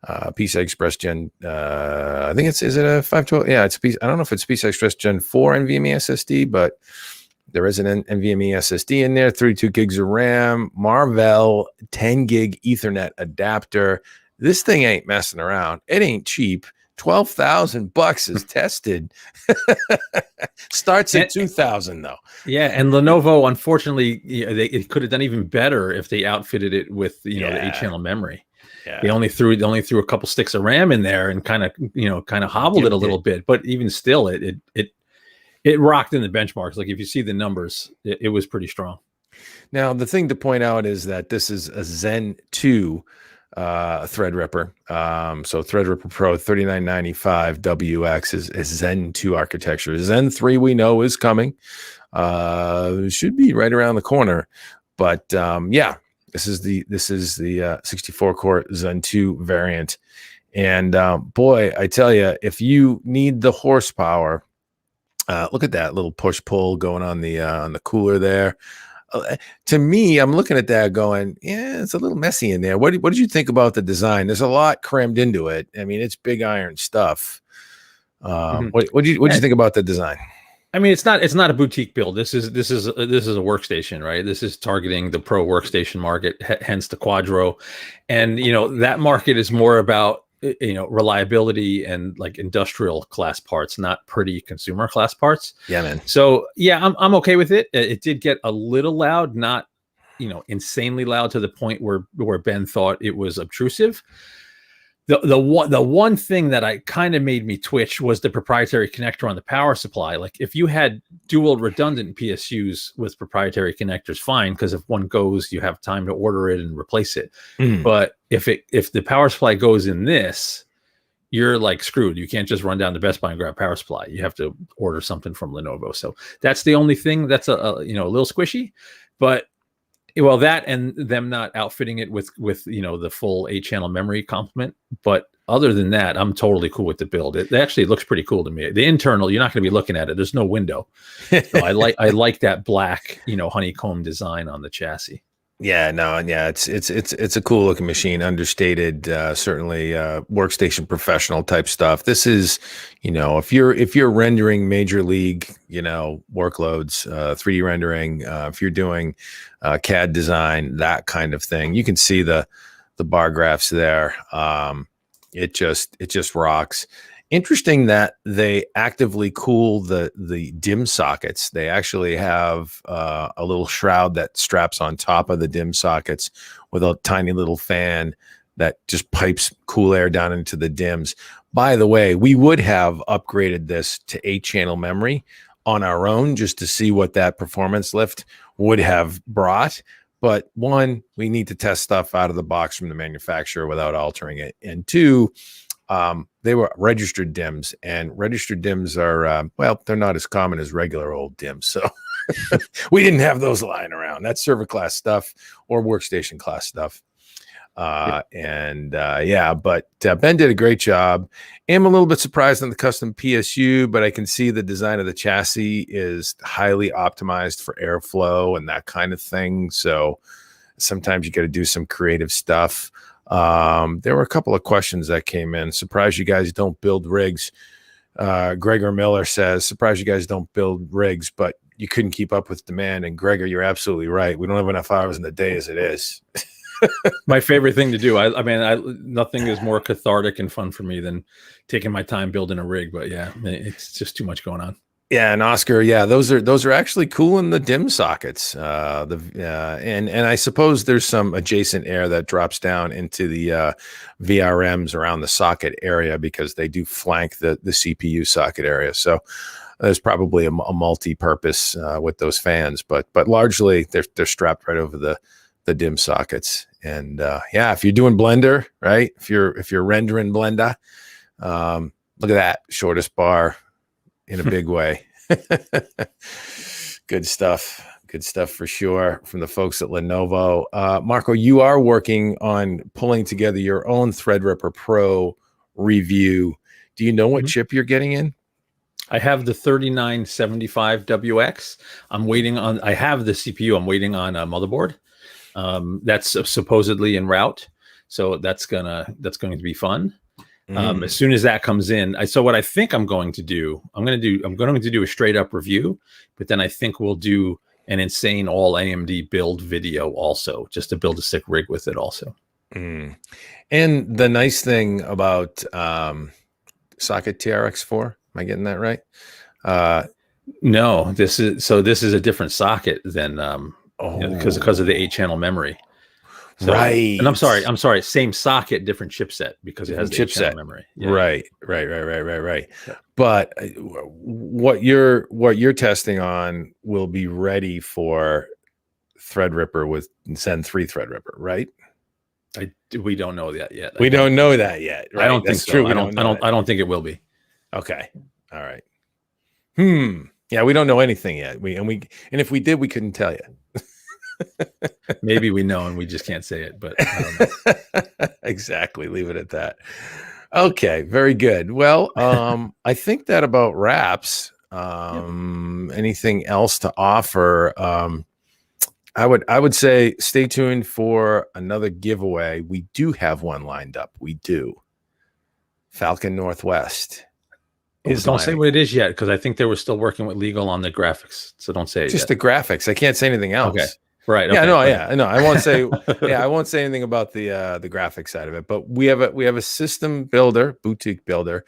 PCI Express Gen. I think is it a 512? Yeah, it's I don't know if it's PCI Express Gen 4 NVMe SSD, but there is an NVMe SSD in there, 32 gigs of RAM, Marvell 10 gig Ethernet adapter. This thing ain't messing around. It ain't cheap. $12,000 is tested. Starts at 2,000 though. Yeah, and Lenovo, unfortunately, it could have done even better if they outfitted it with the 8-channel memory. Yeah. They only threw a couple sticks of RAM in there and kind of hobbled it a little bit. But even still, it rocked in the benchmarks. Like if you see the numbers, it was pretty strong. Now the thing to point out is that this is a Zen 2 Threadripper. So Threadripper Pro 3995 WX is Zen 2 architecture. Zen 3 we know is coming. Should be right around the corner. But yeah, this is the 64 core Zen 2 variant. And boy, I tell you, if you need the horsepower, look at that little push pull going on the cooler there. To me, I'm looking at that going, yeah, it's a little messy in there. What did you think about the design? There's a lot crammed into it. I mean, it's big iron stuff. What did you think about the design? I mean, it's not a boutique build. This is a workstation, right? This is targeting the pro workstation market, hence the Quadro, and that market is more about reliability and like industrial class parts, not pretty consumer class parts. Yeah, man. So yeah, I'm okay with it. It did get a little loud, not insanely loud to the point where Ben thought it was obtrusive. The one thing that I kind of made me twitch was the proprietary connector on the power supply. Like if you had dual redundant PSUs with proprietary connectors, fine, because if one goes, you have time to order it and replace it. But if the power supply goes in this, you're like screwed. You can't just run down to Best Buy and grab power supply. You have to order something from Lenovo. So that's the only thing that's a little squishy. But well, that and them not outfitting it with the full 8-channel memory complement. But other than that, I'm totally cool with the build. It actually looks pretty cool to me. The internal, you're not going to be looking at it. There's no window. So I like that black, honeycomb design on the chassis. Yeah, no, yeah, it's a cool looking machine, understated, certainly workstation professional type stuff. This is, if you're rendering major league, workloads, 3D rendering, if you're doing CAD design, that kind of thing, you can see the bar graphs there. It just rocks. Interesting that they actively cool the DIMM sockets. They actually have a little shroud that straps on top of the DIMM sockets with a tiny little fan that just pipes cool air down into the DIMMs. By the way, we would have upgraded this to 8-channel memory on our own just to see what that performance lift would have brought. But one, we need to test stuff out of the box from the manufacturer without altering it. And two, they were registered DIMMs, and registered DIMMs are, they're not as common as regular old DIMMs. So we didn't have those lying around. That's server class stuff or workstation class stuff. But Ben did a great job. I'm a little bit surprised on the custom PSU, but I can see the design of the chassis is highly optimized for airflow and that kind of thing. So sometimes you got to do some creative stuff. There were a couple of questions that came in. Surprised you guys don't build rigs. Gregor Miller says, surprised you guys don't build rigs, but you couldn't keep up with demand. And Gregor, you're absolutely right. We don't have enough hours in the day as it is. My favorite thing to do. I mean, nothing is more cathartic and fun for me than taking my time building a rig. But yeah, it's just too much going on. Yeah, and Oscar, yeah, those are actually cool in the DIMM sockets. And I suppose there's some adjacent air that drops down into the VRMs around the socket area because they do flank the CPU socket area. So there's probably a multi-purpose with those fans, but largely they're strapped right over the DIMM sockets. And if you're doing Blender, right? If you're rendering Blender, look at that shortest bar in a big way. Good stuff. Good stuff for sure from the folks at Lenovo. Marco, you are working on pulling together your own Threadripper Pro review. Do you know what chip you're getting in? I have the 3975WX. I have the CPU. I'm waiting on a motherboard. That's supposedly en route. So that's going to be fun. As soon as that comes in, so what I think I'm going to do a straight up review, but then I think we'll do an insane all AMD build video also, just to build a sick rig with it also. And the nice thing about socket TRX4, am I getting that right? No, this is a different socket than because of the 8-channel memory. So, right. And I'm sorry, same socket, different chipset, because it has the 8-channel memory. Yeah. Right. Yeah. But what you're testing on will be ready for Threadripper with Zen 3 Threadripper, right? We don't know that yet. We don't know that yet. Right? I don't think so. True. I don't think it will be. Okay. All right. Yeah, we don't know anything yet. And if we did, we couldn't tell you. Maybe we know and we just can't say it, but I don't know. Exactly. Leave it at that. Okay, very good. Well, I think that about wraps. Anything else to offer? I would say stay tuned for another giveaway. We do have one lined up. We do. Falcon Northwest. Don't say what it is yet, because I think they were still working with legal on the graphics. So don't say it just yet. The graphics. I can't say anything else. Okay. Right. Yeah. Okay. No. I won't say. I won't say anything about the graphics side of it. But we have a system builder, boutique builder,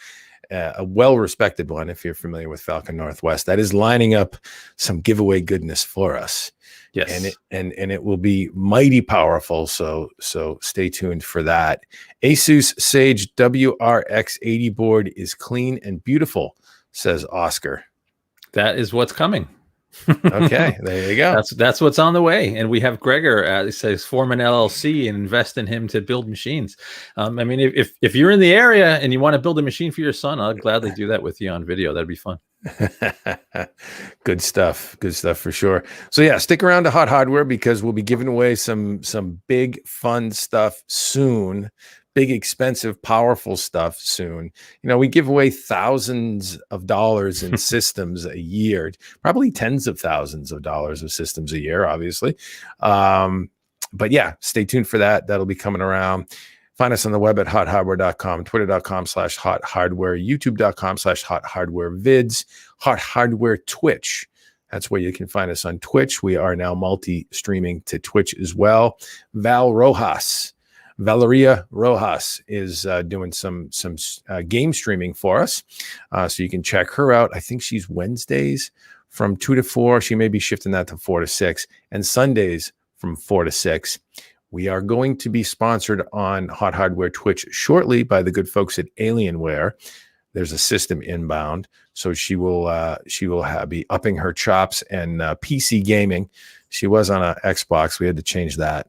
a well-respected one. If you're familiar with Falcon Northwest, that is lining up some giveaway goodness for us. Yes. And it will be mighty powerful. So stay tuned for that. Asus Sage WRX 80 board is clean and beautiful, says Oscar. That is what's coming. Okay, there you go. That's what's on the way. And we have Gregor, he says, form an LLC and invest in him to build machines. I mean, if you're in the area and you want to build a machine for your son, I'll gladly do that with you on video. That'd be fun. Good stuff for sure. So yeah, stick around to Hot Hardware, because we'll be giving away some big fun stuff soon. Big, expensive, powerful stuff soon. We give away thousands of dollars in systems a year, probably tens of thousands of dollars of systems a year, obviously. But yeah, stay tuned for that. That'll be coming around. Find us on the web at hothardware.com, twitter.com/hothardware, youtube.com/hothardwarevids, Hot Hardware Twitch. That's where you can find us on Twitch. We are now multi-streaming to Twitch as well. Valeria Rojas is doing some game streaming for us. So you can check her out. I think she's Wednesdays from 2 to 4. She may be shifting that to 4 to 6, and Sundays from 4 to 6. We are going to be sponsored on Hot Hardware Twitch shortly by the good folks at Alienware. There's a system inbound, so she will be upping her chops and PC gaming. She was on an Xbox. We had to change that.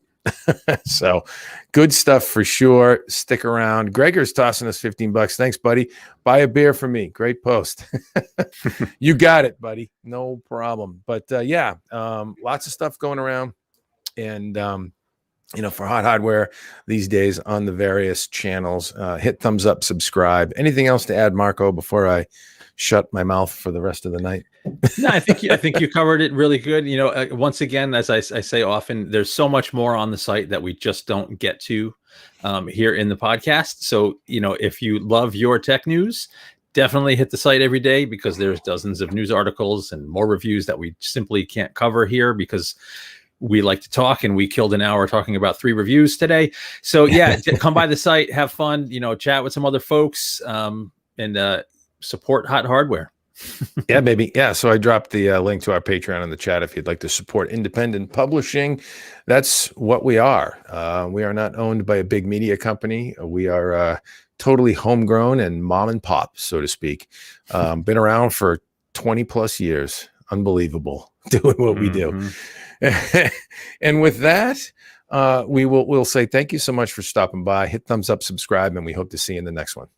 So good stuff for sure. Stick around. Gregor's tossing us $15. Thanks, buddy. Buy a beer for me. Great post. You got it, buddy. No problem. But lots of stuff going around. And for Hot Hardware these days on the various channels, hit thumbs up, subscribe. Anything else to add, Marco, before I shut my mouth for the rest of the night? No, I think you covered it really good. Once again, as I say often, there's so much more on the site that we just don't get to here in the podcast. So, if you love your tech news, definitely hit the site every day, because there's dozens of news articles and more reviews that we simply can't cover here, because we like to talk, and we killed an hour talking about 3 reviews today. So yeah, come by the site, have fun, chat with some other folks, and support Hot Hardware. Yeah, baby. Yeah. So I dropped the link to our Patreon in the chat if you'd like to support independent publishing. That's what we are. We are not owned by a big media company. We are totally homegrown and mom and pop, so to speak. Been around for 20 plus years. Unbelievable doing what we do. And with that, we'll say thank you so much for stopping by. Hit thumbs up, subscribe, and we hope to see you in the next one.